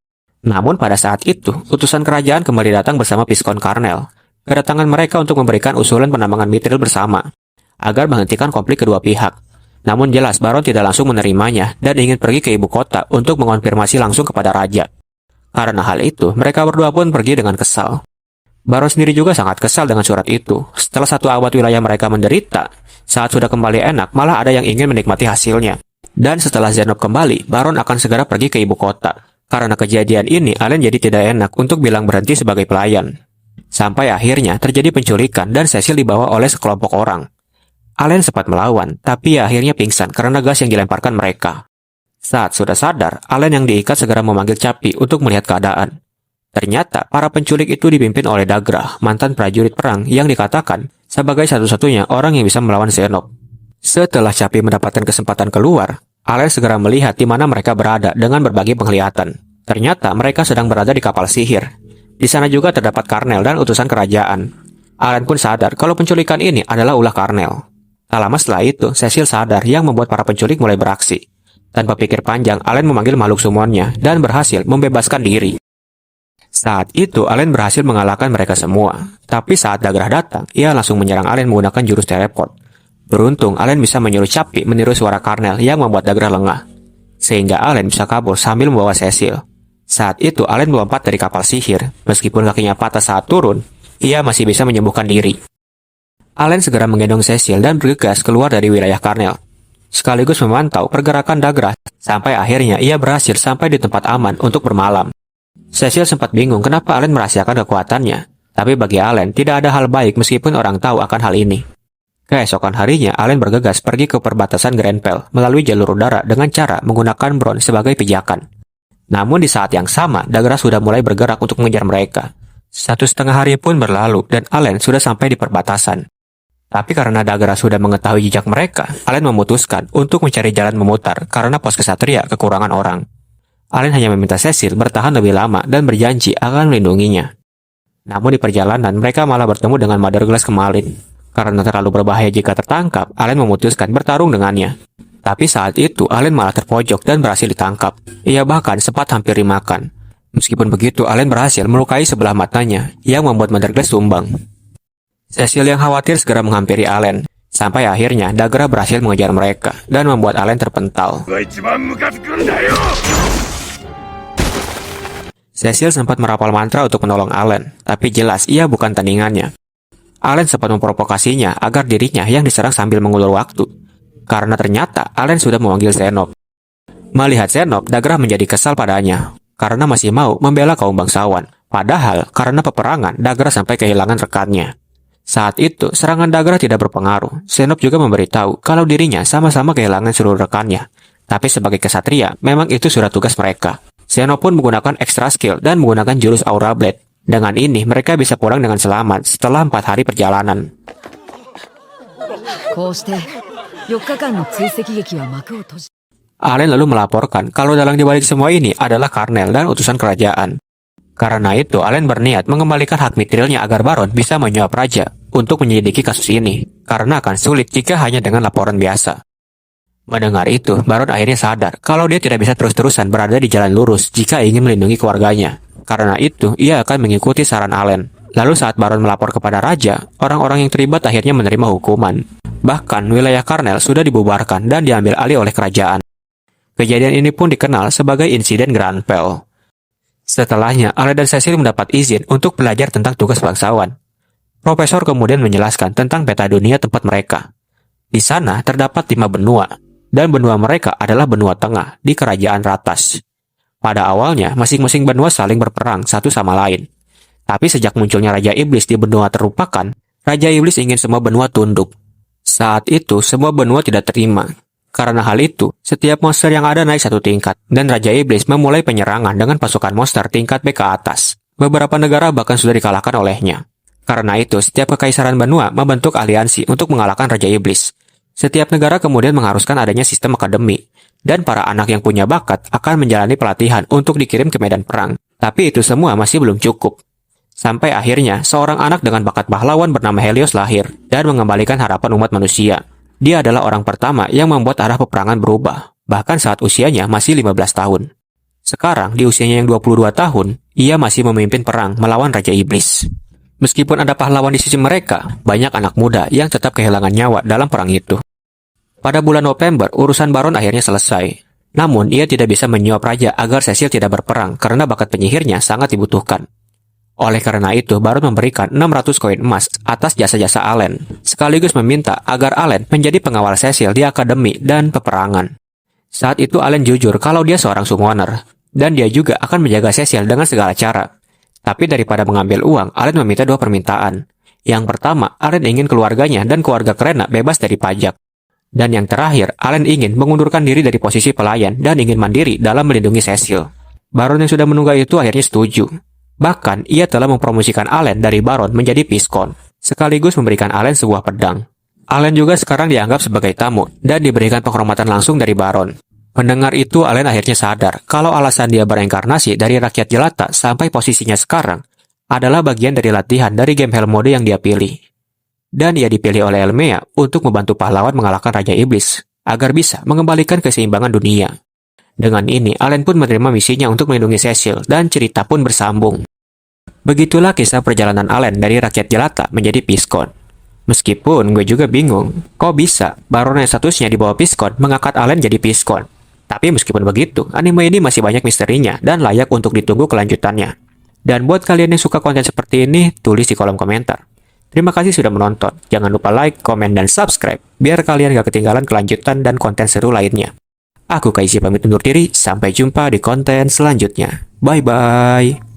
Namun pada saat itu, utusan kerajaan kembali datang bersama Viscount Carnell. Kedatangan mereka untuk memberikan usulan penambangan mithril bersama, agar menghentikan konflik kedua pihak. Namun jelas Baron tidak langsung menerimanya dan ingin pergi ke ibu kota untuk mengonfirmasi langsung kepada raja. Karena hal itu, mereka berdua pun pergi dengan kesal. Baron sendiri juga sangat kesal dengan surat itu. Setelah 1 abad wilayah mereka menderita, saat sudah kembali enak, malah ada yang ingin menikmati hasilnya. Dan setelah Zenop kembali, Baron akan segera pergi ke ibu kota. Karena kejadian ini, Allen jadi tidak enak untuk bilang berhenti sebagai pelayan. Sampai akhirnya terjadi penculikan dan Cecil dibawa oleh sekelompok orang. Allen sempat melawan, tapi akhirnya pingsan karena gas yang dilemparkan mereka. Saat sudah sadar, Allen yang diikat segera memanggil Capi untuk melihat keadaan. Ternyata, para penculik itu dipimpin oleh Dagrah, mantan prajurit perang yang dikatakan sebagai satu-satunya orang yang bisa melawan Zenop. Setelah Capi mendapatkan kesempatan keluar, Allen segera melihat di mana mereka berada dengan berbagai penglihatan. Ternyata mereka sedang berada di kapal sihir. Di sana juga terdapat Carnell dan utusan kerajaan. Allen pun sadar kalau penculikan ini adalah ulah Carnell. Tak lama setelah itu, Cecil sadar yang membuat para penculik mulai beraksi. Tanpa pikir panjang, Allen memanggil makhluk summonnya dan berhasil membebaskan diri. Saat itu, Allen berhasil mengalahkan mereka semua. Tapi saat Dagrah datang, ia langsung menyerang Allen menggunakan jurus teleport. Beruntung, Allen bisa menyuruh Capi meniru suara Carnell yang membuat Dagrah lengah. Sehingga Allen bisa kabur sambil membawa Cecil. Saat itu, Allen melompat dari kapal sihir. Meskipun kakinya patah saat turun, ia masih bisa menyembuhkan diri. Allen segera menggendong Cecil dan bergegas keluar dari wilayah Carnell. Sekaligus memantau pergerakan Dagrah, sampai akhirnya ia berhasil sampai di tempat aman untuk bermalam. Cecil sempat bingung kenapa Allen merahasiakan kekuatannya. Tapi bagi Allen, tidak ada hal baik meskipun orang tahu akan hal ini. Keesokan harinya, Allen bergegas pergi ke perbatasan Grenfell melalui jalur udara dengan cara menggunakan Bron sebagai pijakan. Namun di saat yang sama, Dagrah sudah mulai bergerak untuk mengejar mereka. 1,5 hari pun berlalu dan Allen sudah sampai di perbatasan. Tapi karena Dagrah sudah mengetahui jejak mereka, Allen memutuskan untuk mencari jalan memutar karena pos kesatria kekurangan orang. Allen hanya meminta Cecil bertahan lebih lama dan berjanji akan melindunginya. Namun di perjalanan, mereka malah bertemu dengan Mother Glass Kemalin. Karena terlalu berbahaya jika tertangkap, Allen memutuskan bertarung dengannya. Tapi saat itu, Allen malah terpojok dan berhasil ditangkap. Ia bahkan sempat hampir dimakan. Meskipun begitu, Allen berhasil melukai sebelah matanya, yang membuat Mother Glass tumbang. Cecil yang khawatir segera menghampiri Allen. Sampai akhirnya, Dagrah berhasil mengejar mereka, dan membuat Allen terpental. Cecil sempat merapal mantra untuk menolong Allen, tapi jelas ia bukan tandingannya. Allen sempat memprovokasinya agar dirinya yang diserang sambil mengulur waktu. Karena ternyata Allen sudah memanggil Zenop. Melihat Zenop, Dagrah menjadi kesal padanya. Karena masih mau membela kaum bangsawan. Padahal karena peperangan, Dagrah sampai kehilangan rekannya. Saat itu, serangan Dagrah tidak berpengaruh. Zenop juga memberitahu kalau dirinya sama-sama kehilangan seluruh rekannya. Tapi sebagai kesatria, memang itu sudah tugas mereka. Zenop pun menggunakan extra skill dan menggunakan jurus Aura Blade. Dengan ini, mereka bisa pulang dengan selamat setelah 4 hari perjalanan. Allen lalu melaporkan kalau dalang dibalik semua ini adalah Carnell dan utusan kerajaan. Karena itu, Allen berniat mengembalikan hak mitrilnya agar Baron bisa menyuap raja untuk menyelidiki kasus ini, karena akan sulit jika hanya dengan laporan biasa. Mendengar itu, Baron akhirnya sadar kalau dia tidak bisa terus-terusan berada di jalan lurus jika ingin melindungi keluarganya. Karena itu, ia akan mengikuti saran Allen. Lalu saat Baron melapor kepada raja, orang-orang yang terlibat akhirnya menerima hukuman. Bahkan, wilayah Carnell sudah dibubarkan dan diambil alih oleh kerajaan. Kejadian ini pun dikenal sebagai insiden Grenfell. Setelahnya, Allen dan Cecil mendapat izin untuk belajar tentang tugas bangsawan. Profesor kemudian menjelaskan tentang peta dunia tempat mereka. Di sana terdapat 5 benua, dan benua mereka adalah benua tengah di kerajaan Ratas. Pada awalnya, masing-masing benua saling berperang satu sama lain. Tapi sejak munculnya Raja Iblis di benua terlupakan, Raja Iblis ingin semua benua tunduk. Saat itu, semua benua tidak terima. Karena hal itu, setiap monster yang ada naik satu tingkat, dan Raja Iblis memulai penyerangan dengan pasukan monster tingkat B ke atas. Beberapa negara bahkan sudah dikalahkan olehnya. Karena itu, setiap kekaisaran benua membentuk aliansi untuk mengalahkan Raja Iblis. Setiap negara kemudian mengharuskan adanya sistem akademi, dan para anak yang punya bakat akan menjalani pelatihan untuk dikirim ke medan perang. Tapi itu semua masih belum cukup. Sampai akhirnya, seorang anak dengan bakat pahlawan bernama Helios lahir dan mengembalikan harapan umat manusia. Dia adalah orang pertama yang membuat arah peperangan berubah, bahkan saat usianya masih 15 tahun. Sekarang, di usianya yang 22 tahun, ia masih memimpin perang melawan Raja Iblis. Meskipun ada pahlawan di sisi mereka, banyak anak muda yang tetap kehilangan nyawa dalam perang itu. Pada bulan November, urusan Baron akhirnya selesai. Namun, ia tidak bisa menyuap raja agar Cecil tidak berperang karena bakat penyihirnya sangat dibutuhkan. Oleh karena itu, Baron memberikan 600 koin emas atas jasa-jasa Allen, sekaligus meminta agar Allen menjadi pengawal Cecil di akademi dan peperangan. Saat itu Allen jujur kalau dia seorang summoner, dan dia juga akan menjaga Cecil dengan segala cara. Tapi daripada mengambil uang, Allen meminta dua permintaan. Yang pertama, Allen ingin keluarganya dan keluarga Krena bebas dari pajak. Dan yang terakhir, Allen ingin mengundurkan diri dari posisi pelayan dan ingin mandiri dalam melindungi Cecil. Baron yang sudah menunggu itu akhirnya setuju. Bahkan, ia telah mempromosikan Allen dari Baron menjadi Piskon, sekaligus memberikan Allen sebuah pedang. Allen juga sekarang dianggap sebagai tamu, dan diberikan penghormatan langsung dari Baron. Mendengar itu, Allen akhirnya sadar kalau alasan dia bereinkarnasi dari rakyat jelata sampai posisinya sekarang adalah bagian dari latihan dari game Hell Mode yang dia pilih. Dan ia dipilih oleh Elmea untuk membantu pahlawan mengalahkan Raja Iblis, agar bisa mengembalikan keseimbangan dunia. Dengan ini, Allen pun menerima misinya untuk melindungi Cecil, dan cerita pun bersambung. Begitulah kisah perjalanan Allen dari rakyat jelata menjadi Piskon. Meskipun gue juga bingung, kok bisa Baron yang statusnya di bawah Piskon mengangkat Allen jadi Piskon? Tapi meskipun begitu, anime ini masih banyak misterinya dan layak untuk ditunggu kelanjutannya. Dan buat kalian yang suka konten seperti ini, tulis di kolom komentar. Terima kasih sudah menonton. Jangan lupa like, komen, dan subscribe, biar kalian gak ketinggalan kelanjutan dan konten seru lainnya. Aku Kaizi pamit undur diri, sampai jumpa di konten selanjutnya. Bye-bye.